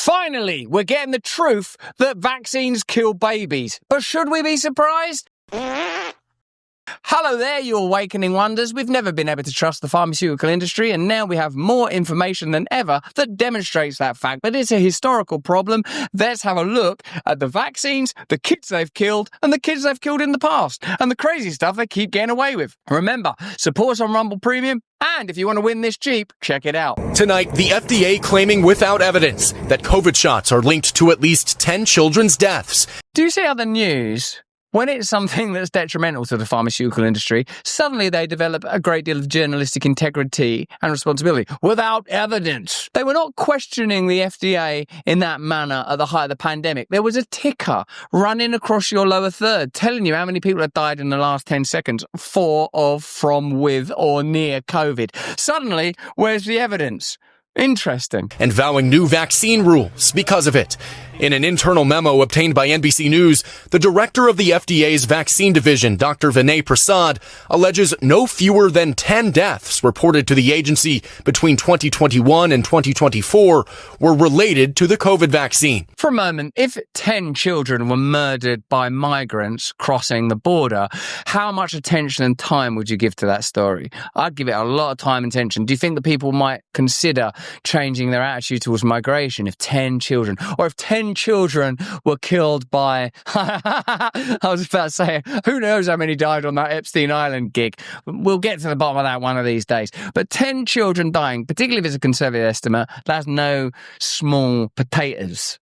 Finally, we're getting the truth that vaccines kill babies. But should we be surprised? Hello there, you awakening wonders. We've never been able to trust the pharmaceutical industry, and now we have more information than ever that demonstrates that fact. But it's a historical problem. Let's have a look at the vaccines, the kids they've killed, and the kids they've killed in the past, and the crazy stuff they keep getting away with. Remember, support us on Rumble Premium, and if you want to win this Jeep, check it out. Tonight, the FDA claiming without evidence that COVID shots are linked to at least 10 children's deaths. Do you see how the news, when it's something that's detrimental to the pharmaceutical industry, suddenly they develop a great deal of journalistic integrity and responsibility without evidence? They were not questioning the FDA in that manner at the height of the pandemic. There was a ticker running across your lower third telling you how many people had died in the last 10 seconds from, with, or near COVID. Suddenly, where's the evidence? Interesting. And vowing new vaccine rules because of it. In an internal memo obtained by NBC News, the director of the FDA's vaccine division, Dr. Vinay Prasad, alleges no fewer than 10 deaths reported to the agency between 2021 and 2024 were related to the COVID vaccine. For a moment, if 10 children were murdered by migrants crossing the border, how much attention and time would you give to that story? I'd give it a lot of time and attention. Do you think that people might consider changing their attitude towards migration if 10 children, or if 10 children were killed by, I was about to say, who knows how many died on that Epstein Island gig? We'll get to the bottom of that one of these days. But 10 children dying, particularly if it's a conservative estimate, that's no small potatoes.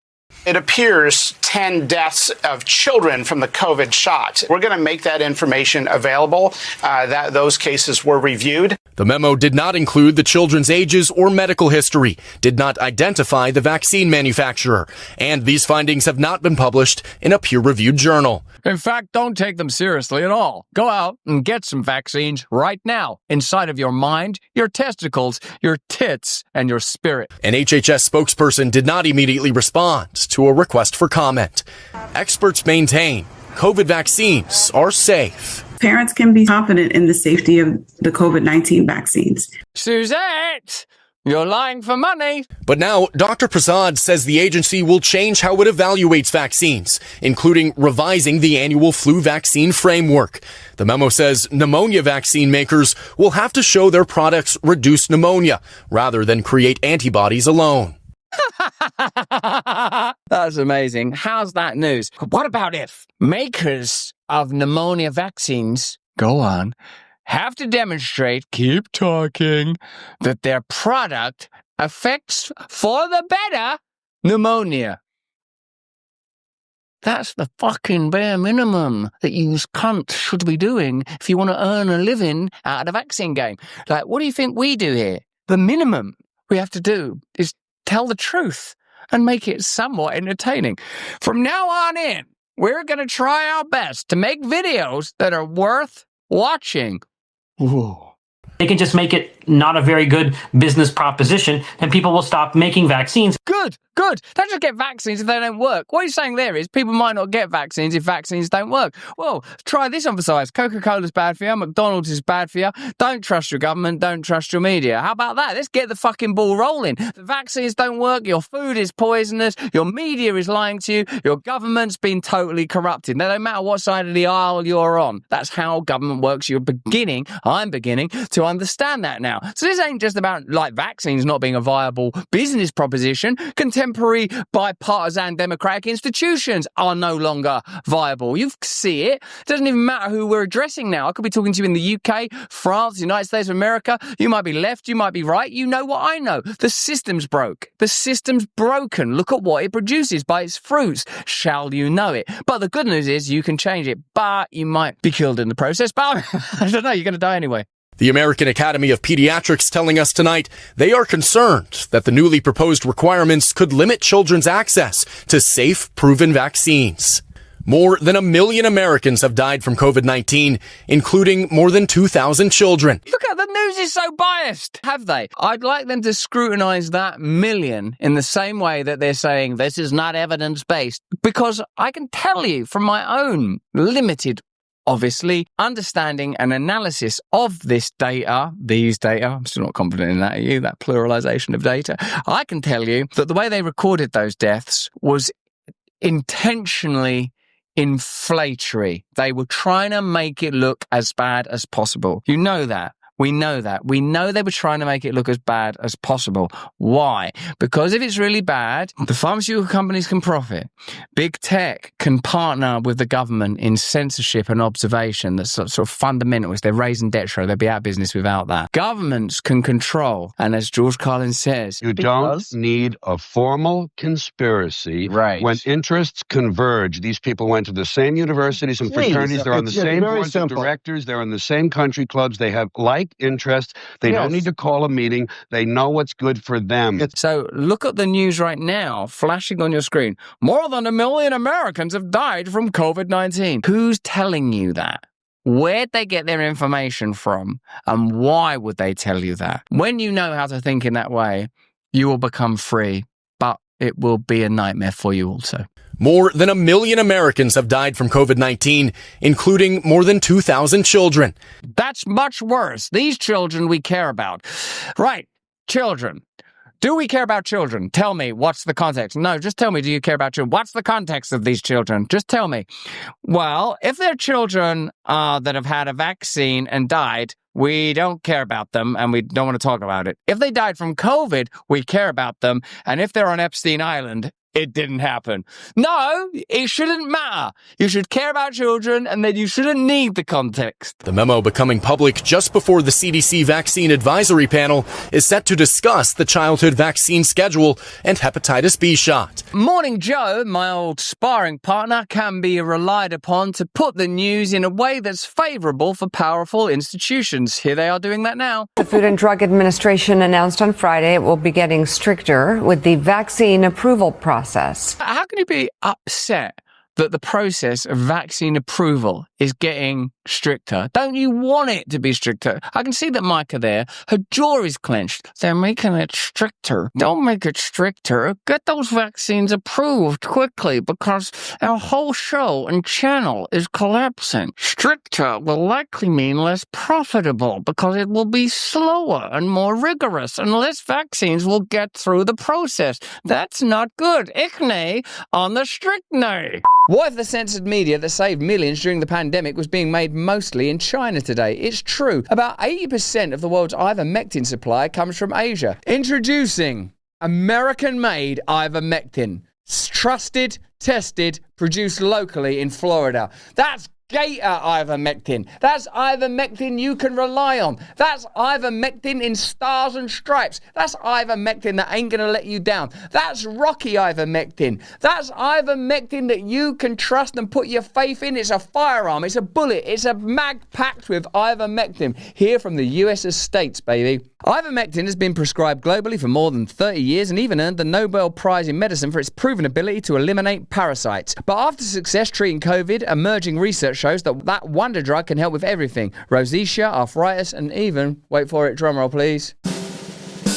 It appears 10 deaths of children from the COVID shot. We're going to make that information available. Those cases were reviewed. The memo did not include the children's ages or medical history, did not identify the vaccine manufacturer, and these findings have not been published in a peer-reviewed journal. In fact, don't take them seriously at all. Go out and get some vaccines right now, inside of your mind, your testicles, your tits, and your spirit. An HHS spokesperson did not immediately respond to a request for comment. Experts maintain COVID vaccines are safe. Parents can be confident in the safety of the COVID-19 vaccines. Suzette, you're lying for money. But now, Dr. Prasad says the agency will change how it evaluates vaccines, including revising the annual flu vaccine framework. The memo says pneumonia vaccine makers will have to show their products reduce pneumonia rather than create antibodies alone. That's amazing. How's that news? What about if makers of pneumonia vaccines, go on, have to demonstrate, keep talking, that their product affects for the better pneumonia? That's the fucking bare minimum that you cunts should be doing if you want to earn a living out of the vaccine game. Like, what do you think we do here? The minimum we have to do is tell the truth and make it somewhat entertaining. From now on in, we're going to try our best to make videos that are worth watching. Ooh. They can just make it not a very good business proposition, and people will stop making vaccines. Good. Don't just get vaccines if they don't work. What you're saying there is people might not get vaccines if vaccines don't work. Well, try this on for size. Coca-Cola's bad for you. McDonald's is bad for you. Don't trust your government. Don't trust your media. How about that? Let's get the fucking ball rolling. The vaccines don't work. Your food is poisonous. Your media is lying to you. Your government's been totally corrupted. Now, no matter what side of the aisle you're on, that's how government works. I'm beginning to understand that now. So this ain't just about like vaccines not being a viable business proposition. Contemporary bipartisan democratic institutions are no longer viable. You see it. It doesn't even matter who we're addressing now. I could be talking to you in the UK, France, the United States of America. You might be left, you might be right. You know what I know. The system's broke. The system's broken. Look at what it produces by its fruits. Shall you know it? But the good news is you can change it, but you might be killed in the process. But I don't know, you're going to die anyway. The American Academy of Pediatrics telling us tonight they are concerned that the newly proposed requirements could limit children's access to safe, proven vaccines. More than 1 million Americans have died from COVID-19, including more than 2,000 children. Look at the news is so biased, have they? I'd like them to scrutinize that million in the same way that they're saying this is not evidence-based, because I can tell you from my own limited obviously, understanding and analysis of these data, I'm still not confident in that, are you? That pluralization of data. I can tell you that the way they recorded those deaths was intentionally inflationary. They were trying to make it look as bad as possible. You know that. We know that. We know they were trying to make it look as bad as possible. Why? Because if it's really bad, the pharmaceutical companies can profit. Big tech can partner with the government in censorship and observation. That's sort of fundamental. They're raising debt show. They'd be out of business without that. Governments can control. And as George Carlin says, you don't need a formal conspiracy when interests converge. These people went to the same universities and fraternities. They're on the same boards of directors. They're in the same country clubs. They have interests. They don't need to call a meeting. They know what's good for them. So look at the news right now, flashing on your screen. More than 1 million Americans have died from COVID-19. Who's telling you that? Where'd they get their information from? And why would they tell you that? When you know how to think in that way, you will become free, but it will be a nightmare for you also. More than 1 million Americans have died from COVID-19, including more than 2,000 children. That's much worse. These children we care about. Right, children. Do we care about children? Tell me, what's the context? No, just tell me, do you care about children? What's the context of these children? Just tell me. Well, if they're children that have had a vaccine and died, we don't care about them and we don't want to talk about it. If they died from COVID, we care about them. And if they're on Epstein Island, it didn't happen. No, it shouldn't matter. You should care about children and then you shouldn't need the context. The memo becoming public just before the CDC Vaccine Advisory Panel is set to discuss the childhood vaccine schedule and hepatitis B shot. Morning Joe, my old sparring partner, can be relied upon to put the news in a way that's favourable for powerful institutions. Here they are doing that now. The Food and Drug Administration announced on Friday it will be getting stricter with the vaccine approval process. How can you be upset that the process of vaccine approval is getting stricter? Don't you want it to be stricter? I can see that Micah there, her jaw is clenched. They're making it stricter. Don't make it stricter. Get those vaccines approved quickly because our whole show and channel is collapsing. Stricter will likely mean less profitable because it will be slower and more rigorous and less vaccines will get through the process. That's not good. Ichne on the strictney. What if the censored media that saved millions during the pandemic was being made mostly in China today? It's true. About 80% of the world's ivermectin supply comes from Asia. Introducing American-made ivermectin. Trusted, tested, produced locally in Florida. That's Gator ivermectin. That's ivermectin you can rely on. That's ivermectin in stars and stripes. That's ivermectin that ain't gonna let you down. That's Rocky ivermectin. That's ivermectin that you can trust and put your faith in. It's a firearm. It's a bullet. It's a mag packed with ivermectin. Here from the US States, baby. Ivermectin has been prescribed globally for more than 30 years and even earned the Nobel Prize in Medicine for its proven ability to eliminate parasites. But after success treating COVID, emerging research shows that wonder drug can help with everything. Rosacea, arthritis, and even, wait for it, drumroll please,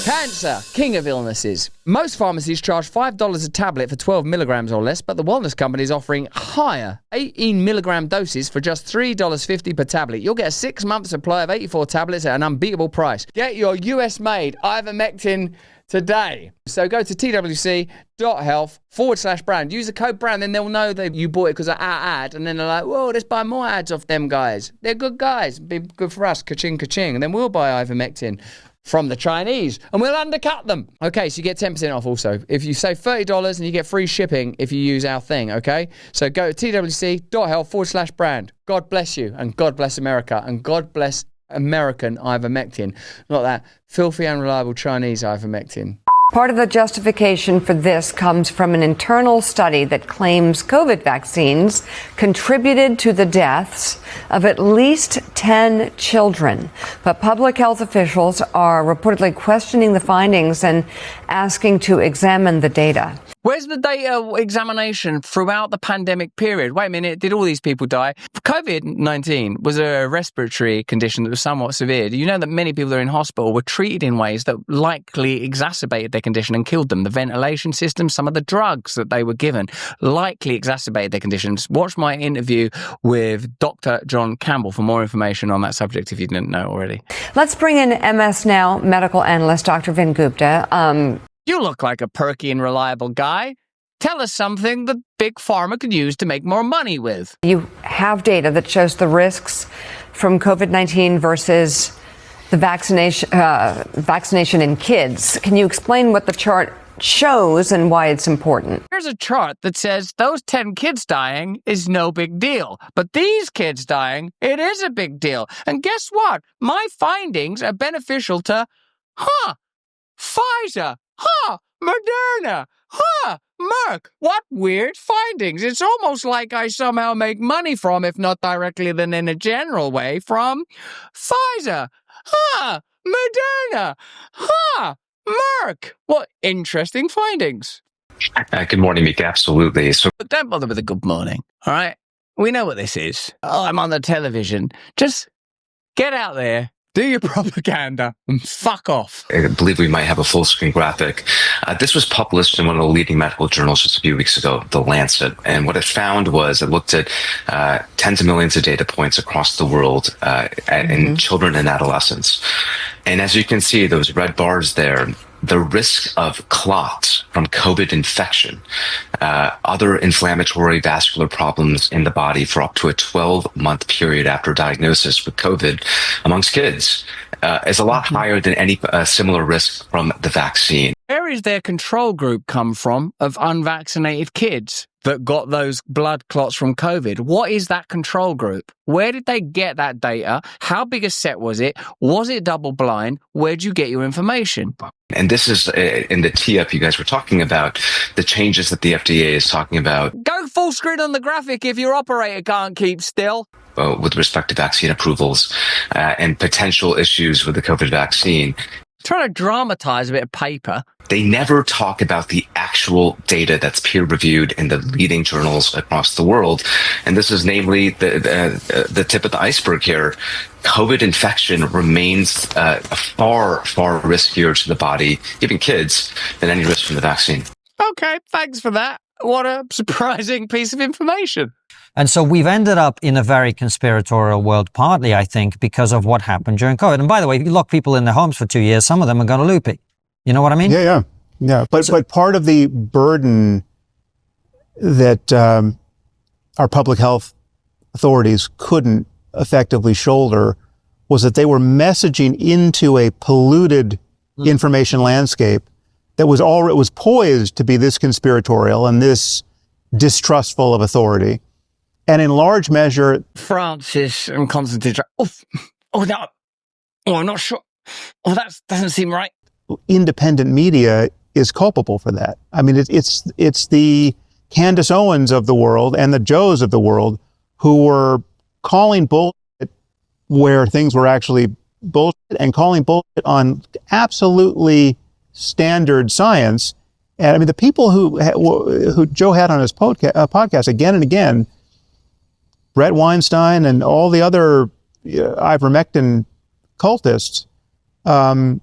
cancer, king of illnesses. Most pharmacies charge $5 a tablet for 12 milligrams or less, but the wellness company is offering higher 18 milligram doses for just $3.50 per tablet. You'll get a 6-month supply of 84 tablets at an unbeatable price. Get your US-made ivermectin today. So go to twc.health/brand. Use the code brand, then they'll know that you bought it because of our ad. And then they're like, whoa, let's buy more ads off them guys. They're good guys. Be good for us. Ka-ching, ka-ching. And then we'll buy ivermectin from the Chinese and we'll undercut them. Okay, so you get 10% off also. If you save $30 and you get free shipping if you use our thing, okay? So go to twc.health/brand. God bless you and God bless America and God bless American ivermectin, not that filthy, unreliable Chinese ivermectin. Part of the justification for this comes from an internal study that claims COVID vaccines contributed to the deaths of at least 10 children. But public health officials are reportedly questioning the findings and asking to examine the data. Where's the data examination throughout the pandemic period? Wait a minute, did all these people die? COVID-19 was a respiratory condition that was somewhat severe. Do you know that many people that are in hospital were treated in ways that likely exacerbated their condition and killed them? The ventilation system, some of the drugs that they were given likely exacerbated their conditions. Watch my interview with Dr. John Campbell for more information on that subject if you didn't know already. Let's bring in MS Now medical analyst Dr. Vin Gupta. You look like a perky and reliable guy. Tell us something that Big Pharma could use to make more money with. You have data that shows the risks from COVID-19 versus the vaccination in kids. Can you explain what the chart shows and why it's important? Here's a chart that says those 10 kids dying is no big deal. But these kids dying, it is a big deal. And guess what? My findings are beneficial to, Pfizer, Moderna, Merck. What weird findings. It's almost like I somehow make money from, if not directly, then in a general way, from Pfizer, Moderna, Merck. What interesting findings. Good morning, Meek. Absolutely. But don't bother with a good morning, all right? We know what this is. Oh, I'm on the television. Just get out there. Do your propaganda and fuck off. I believe we might have a full screen graphic. This was published in one of the leading medical journals just a few weeks ago, The Lancet. And what it found was it looked at tens of millions of data points across the world in children and adolescents. And as you can see, those red bars there, the risk of clots from COVID infection, other inflammatory vascular problems in the body for up to a 12-month period after diagnosis with COVID amongst kids is a lot higher than any similar risk from the vaccine. Where is their control group come from of unvaccinated kids that got those blood clots from COVID? What is that control group? Where did they get that data? How big a set was it? Was it double blind? Where'd you get your information? And this is in the tee-up you guys were talking about, the changes that the FDA is talking about. Go full screen on the graphic if your operator can't keep still. With respect to vaccine approvals and potential issues with the COVID vaccine. Trying to dramatize a bit of paper. They never talk about the actual data that's peer-reviewed in the leading journals across the world. And this is namely the tip of the iceberg here. COVID infection remains far, far riskier to the body, even kids, than any risk from the vaccine. Okay, thanks for that. What a surprising piece of information. And so we've ended up in a very conspiratorial world, partly, I think, because of what happened during COVID. And by the way, if you lock people in their homes for 2 years, some of them are going to loopy. You know what I mean? Yeah. But part of the burden that our public health authorities couldn't effectively shoulder was that they were messaging into a polluted information landscape that was poised to be this conspiratorial and this distrustful of authority. And in large measure, Francis and Constantine. I'm not sure. Oh, that doesn't seem right. Independent media is culpable for that. I mean, it's the Candace Owens of the world and the Joes of the world who were calling bullshit where things were actually bullshit and calling bullshit on absolutely standard science. And I mean, the people who Joe had on his podcast again and again, Brett Weinstein and all the other ivermectin cultists, that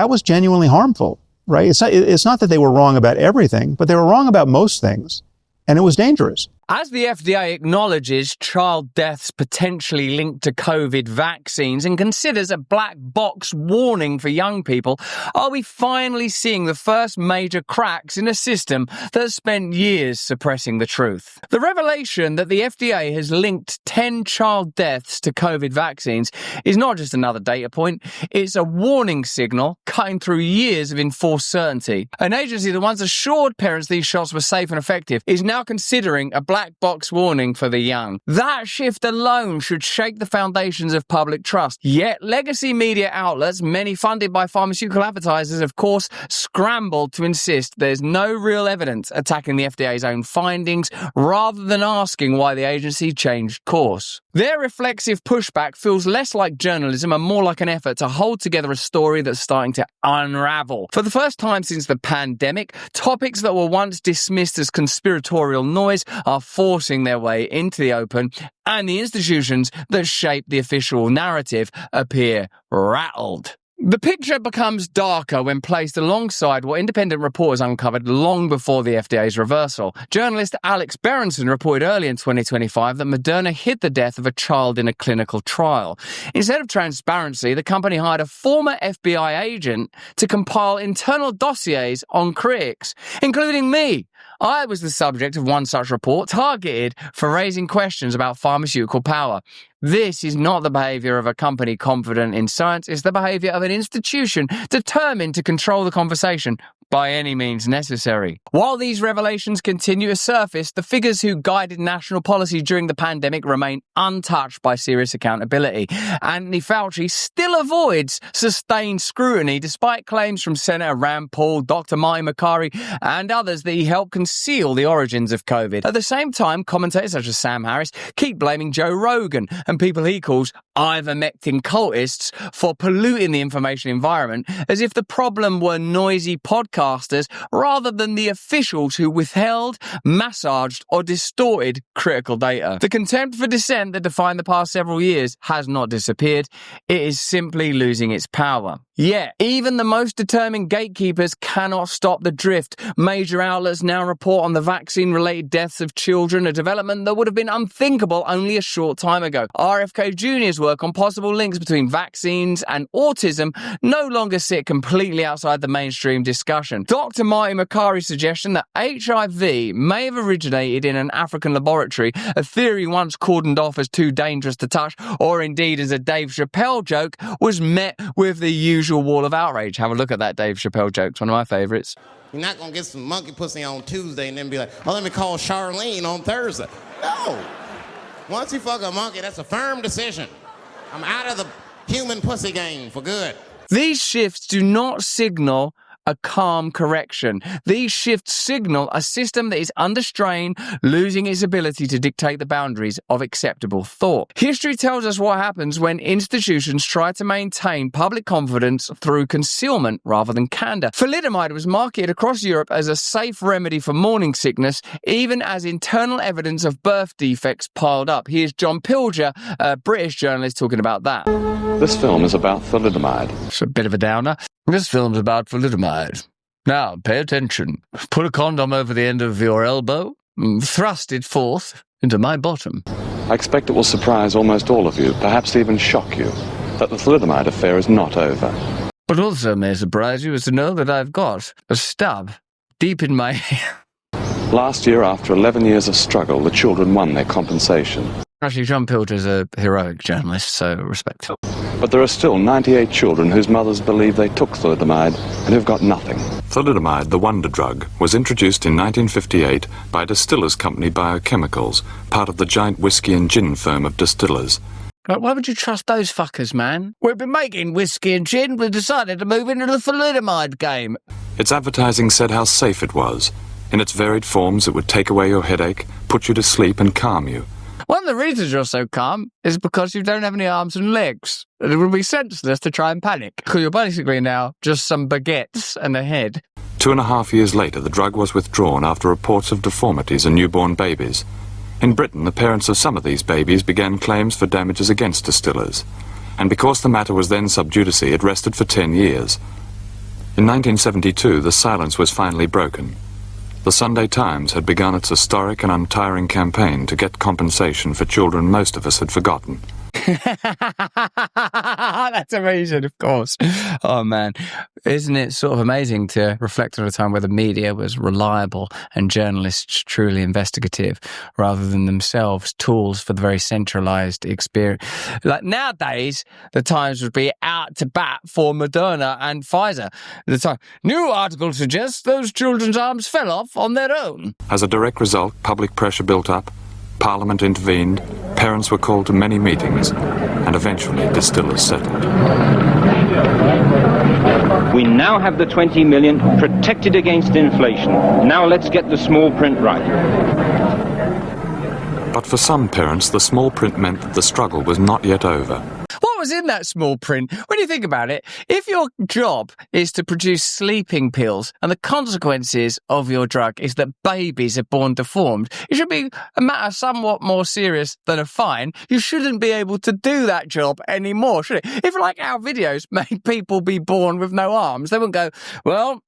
was genuinely harmful, right? It's not that they were wrong about everything, but they were wrong about most things, and it was dangerous. As the FDA acknowledges child deaths potentially linked to COVID vaccines and considers a black box warning for young people, are we finally seeing the first major cracks in a system that has spent years suppressing the truth? The revelation that the FDA has linked 10 child deaths to COVID vaccines is not just another data point, it's a warning signal cutting through years of enforced certainty. An agency that once assured parents these shots were safe and effective is now considering a black black box warning for the young. That shift alone should shake the foundations of public trust. Yet legacy media outlets, many funded by pharmaceutical advertisers, of course, scrambled to insist there's no real evidence attacking the FDA's own findings, rather than asking why the agency changed course. Their reflexive pushback feels less like journalism and more like an effort to hold together a story that's starting to unravel. For the first time since the pandemic, topics that were once dismissed as conspiratorial noise are forcing their way into the open, and the institutions that shape the official narrative appear rattled. The picture becomes darker when placed alongside what independent reporters uncovered long before the FDA's reversal. Journalist Alex Berenson reported early in 2025 that Moderna hid the death of a child in a clinical trial. Instead of transparency, the company hired a former FBI agent to compile internal dossiers on critics, including me. I was the subject of one such report, targeted for raising questions about pharmaceutical power. This is not the behaviour of a company confident in science, it's the behaviour of an institution determined to control the conversation by any means necessary. While these revelations continue to surface, the figures who guided national policy during the pandemic remain untouched by serious accountability. Anthony Fauci still avoids sustained scrutiny despite claims from Senator Rand Paul, Dr. Marty Makary and others that he helped conceal the origins of COVID. At the same time, commentators such as Sam Harris keep blaming Joe Rogan and people he calls ivermectin cultists for polluting the information environment, as if the problem were noisy podcasters rather than the officials who withheld, massaged or distorted critical data. The contempt for dissent that defined the past several years has not disappeared. It is simply losing its power. Yet, even the most determined gatekeepers cannot stop the drift. Major outlets now report on the vaccine-related deaths of children, a development that would have been unthinkable only a short time ago. RFK Jr.'s work on possible links between vaccines and autism no longer sit completely outside the mainstream discussion. Dr. Marty Makary's suggestion that HIV may have originated in an African laboratory, a theory once cordoned off as too dangerous to touch, or indeed as a Dave Chappelle joke, was met with the usual wall of outrage. Have a look at that Dave Chappelle joke. It's one of my favourites. You're not going to get some monkey pussy on Tuesday and then be like, oh, let me call Charlene on Thursday. No. Once you fuck a monkey, that's a firm decision. I'm out of the human pussy game for good. These shifts do not signal a calm correction. These shifts signal a system that is under strain, losing its ability to dictate the boundaries of acceptable thought. History tells us what happens when institutions try to maintain public confidence through concealment rather than candor. Thalidomide was marketed across Europe as a safe remedy for morning sickness, even as internal evidence of birth defects piled up. Here's John Pilger, a British journalist, talking about that. This film is about thalidomide. It's a bit of a downer. This film's about thalidomide. Now, pay attention. Put a condom over the end of your elbow, and thrust it forth into my bottom. I expect it will surprise almost all of you, perhaps even shock you, that the thalidomide affair is not over. But also may surprise you is to know that I've got a stub deep in my hair. Last year, after 11 years of struggle, the children won their compensation. Actually, John Pilger's a heroic journalist, so respect. But there are still 98 children whose mothers believe they took thalidomide and who've got nothing. Thalidomide, the wonder drug, was introduced in 1958 by distillers company Biochemicals, part of the giant whiskey and gin firm of distillers. Why would you trust those fuckers, man? We've been making whiskey and gin. We decided to move into the thalidomide game. Its advertising said how safe it was. In its varied forms, it would take away your headache, put you to sleep and calm you. One of the reasons you're so calm is because you don't have any arms and legs. It would be senseless to try and panic, because you're basically now just some baguettes and a head. 2.5 years later, the drug was withdrawn after reports of deformities in newborn babies. In Britain, the parents of some of these babies began claims for damages against distillers, and because the matter was then sub judice, it rested for 10 years. In 1972, the silence was finally broken. The Sunday Times had begun its historic and untiring campaign to get compensation for children most of us had forgotten. That's amazing, of course. Oh, man. Isn't it sort of amazing to reflect on a time where the media was reliable and journalists truly investigative rather than themselves tools for the very centralized experience? Like nowadays, the Times would be out to bat for Moderna and Pfizer. The time, new article suggests those children's arms fell off on their own. As a direct result, public pressure built up, Parliament intervened, parents were called to many meetings, and eventually distillers settled. We now have the 20 million protected against inflation. Now let's get the small print right. But for some parents, the small print meant that the struggle was not yet over. What was in that small print? When you think about it, if your job is to produce sleeping pills and the consequences of your drug is that babies are born deformed, it should be a matter somewhat more serious than a fine. You shouldn't be able to do that job anymore, should it? If, like, our videos made people be born with no arms, they wouldn't go, well,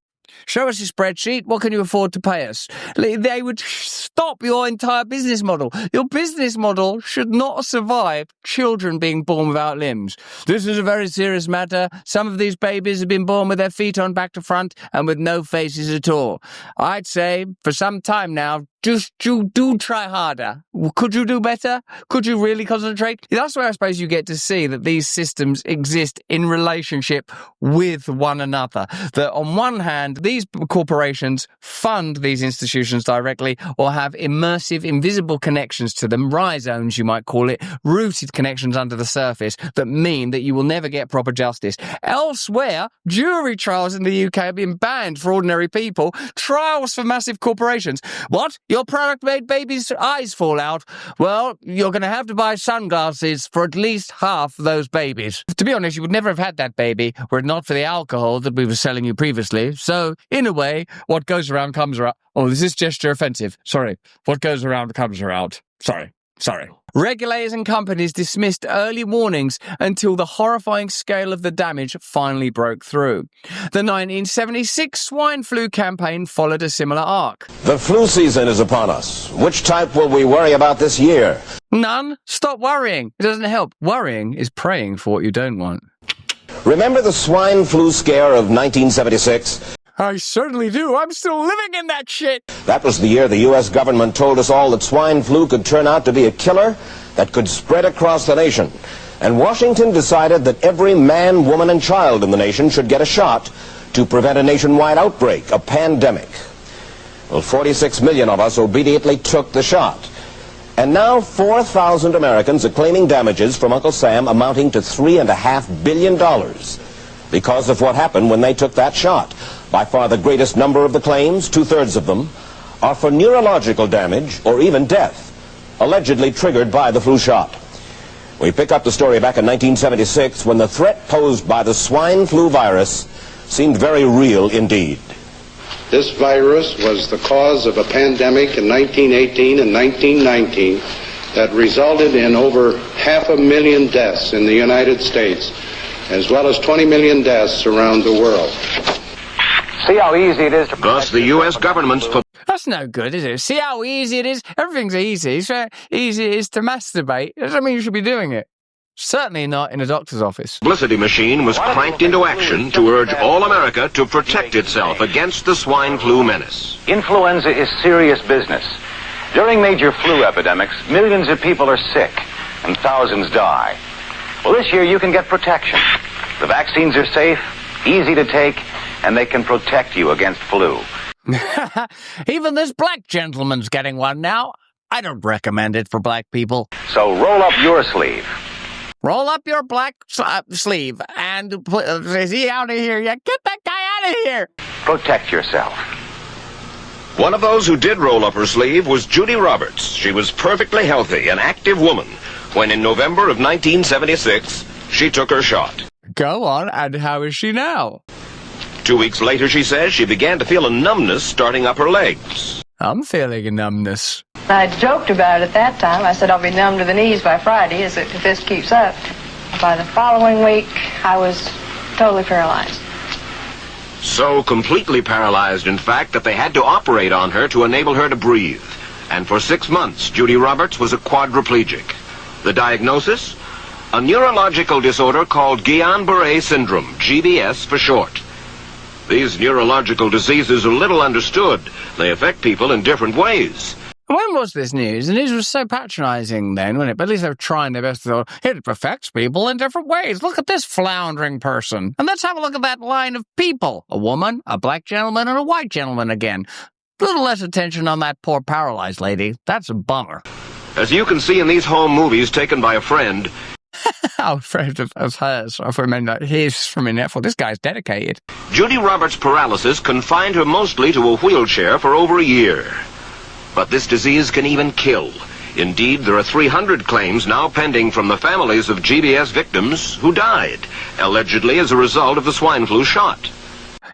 show us your spreadsheet. What can you afford to pay us? They would stop your entire business model. Your business model should not survive children being born without limbs. This is a very serious matter. Some of these babies have been born with their feet on back to front and with no faces at all. I'd say for some time now, just do try harder. Could you do better? Could you really concentrate? That's where I suppose you get to see that these systems exist in relationship with one another. That on one hand, these corporations fund these institutions directly or have immersive, invisible connections to them, rhizomes you might call it, rooted connections under the surface that mean that you will never get proper justice. Elsewhere, jury trials in the UK have been banned for ordinary people, trials for massive corporations. What? Your product made babies' eyes fall out? Well, you're going to have to buy sunglasses for at least half those babies. To be honest, you would never have had that baby were it not for the alcohol that we were selling you previously. So, in a way, what goes around comes around. Oh, this is gesture offensive. Sorry. What goes around comes around. Sorry. Regulators and companies dismissed early warnings until the horrifying scale of the damage finally broke through. The 1976 swine flu campaign followed a similar arc. The flu season is upon us. Which type will we worry about this year? None. Stop worrying. It doesn't help. Worrying is praying for what you don't want. Remember the swine flu scare of 1976? I certainly do. I'm still living in that shit. That was the year the U.S. government told us all that swine flu could turn out to be a killer that could spread across the nation. And Washington decided that every man, woman, and child in the nation should get a shot to prevent a nationwide outbreak, a pandemic. Well, 46 million of us obediently took the shot. And now 4,000 Americans are claiming damages from Uncle Sam amounting to $3.5 billion because of what happened when they took that shot. By far the greatest number of the claims, 2/3 of them, are for neurological damage or even death, allegedly triggered by the flu shot. We pick up the story back in 1976 when the threat posed by the swine flu virus seemed very real indeed. This virus was the cause of a pandemic in 1918 and 1919 that resulted in over 500,000 deaths in the United States, as well as 20 million deaths around the world. See how easy it is to... Thus, the U.S. government's... That's no good, is it? See how easy it is? Everything's easy. So easy it is to masturbate. It doesn't mean you should be doing it. Certainly not in a doctor's office. Publicity machine was cranked into action to urge all America to protect itself against the swine flu menace. Influenza is serious business. During major flu epidemics, millions of people are sick and thousands die. Well, this year you can get protection. The vaccines are safe, easy to take, and they can protect you against flu. Even this black gentleman's getting one now. I don't recommend it for black people. So roll up your sleeve. Roll up your black sleeve and is he out of here yet? Get that guy out of here! Protect yourself. One of those who did roll up her sleeve was Judy Roberts. She was perfectly healthy, an active woman, when in November of 1976, she took her shot. Go on, and how is she now? 2 weeks later, she says, she began to feel a numbness starting up her legs. I'm feeling a numbness. I joked about it at that time. I said I'll be numb to the knees by Friday if this keeps up. By the following week, I was totally paralyzed. So completely paralyzed, in fact, that they had to operate on her to enable her to breathe. And for 6 months, Judy Roberts was a quadriplegic. The diagnosis? a neurological disorder called Guillain-Barré syndrome, GBS for short. These neurological diseases are little understood. They affect people in different ways. When was this news? The news was so patronising then, wasn't it? But at least they were trying their best to say, it affects people in different ways. Look at this floundering person. And let's have a look at that line of people. A woman, a black gentleman, and a white gentleman again. A little less attention on that poor paralyzed lady. That's a bummer. As you can see in these home movies taken by a friend... Oh, friend of hers. I remember his from in Netflix. This guy's dedicated. Judy Roberts' paralysis confined her mostly to a wheelchair for over a year. But this disease can even kill. Indeed, there are 300 claims now pending from the families of GBS victims who died, allegedly as a result of the swine flu shot.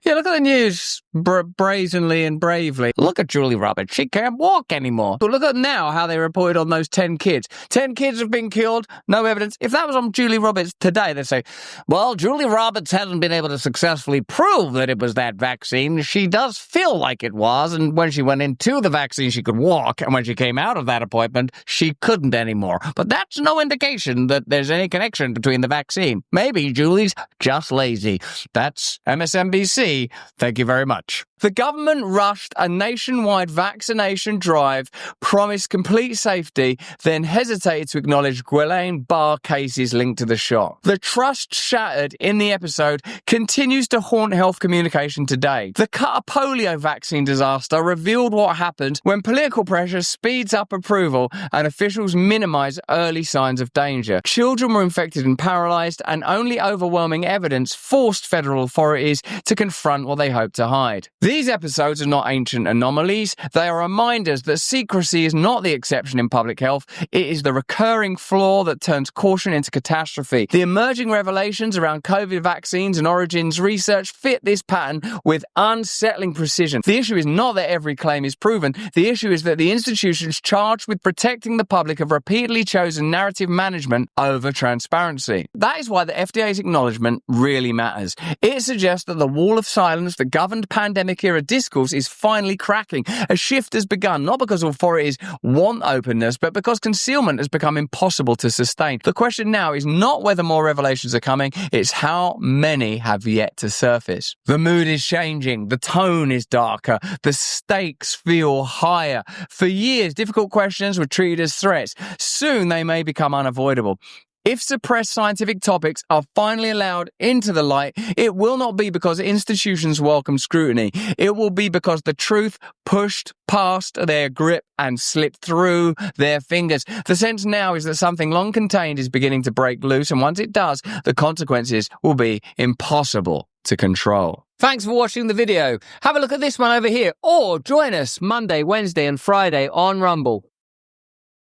Yeah, look at the news brazenly and bravely. Look at Julie Roberts. She can't walk anymore. But look at now how they reported on those 10 kids. 10 kids have been killed, no evidence. If that was on Julie Roberts today, they'd say, well, Julie Roberts hasn't been able to successfully prove that it was that vaccine. She does feel like it was, and when she went into the vaccine, she could walk, and when she came out of that appointment, she couldn't anymore. But that's no indication that there's any connection between the vaccine. Maybe Julie's just lazy. That's MSNBC. Thank you very much. The government rushed a nationwide vaccination drive, promised complete safety, then hesitated to acknowledge Guillain-Barré cases linked to the shot. The trust shattered in the episode continues to haunt health communication today. The Qatar polio vaccine disaster revealed what happens when political pressure speeds up approval and officials minimize early signs of danger. Children were infected and paralyzed, and only overwhelming evidence forced federal authorities to confront what they hoped to hide. These episodes are not ancient anomalies. They are reminders that secrecy is not the exception in public health. It is the recurring flaw that turns caution into catastrophe. The emerging revelations around COVID vaccines and origins research fit this pattern with unsettling precision. The issue is not that every claim is proven. The issue is that the institutions charged with protecting the public have repeatedly chosen narrative management over transparency. That is why the FDA's acknowledgement really matters. It suggests that the wall of silence that governed pandemic-era discourse is finally cracking. A shift has begun, not because authorities want openness, but because concealment has become impossible to sustain. The question now is not whether more revelations are coming, it's how many have yet to surface. The mood is changing, the tone is darker, the stakes feel higher. For years, difficult questions were treated as threats. Soon they may become unavoidable. If suppressed scientific topics are finally allowed into the light, it will not be because institutions welcome scrutiny. It will be because the truth pushed past their grip and slipped through their fingers. The sense now is that something long contained is beginning to break loose, and once it does, the consequences will be impossible to control. Thanks for watching the video. Have a look at this one over here, or join us Monday, Wednesday, and Friday on Rumble.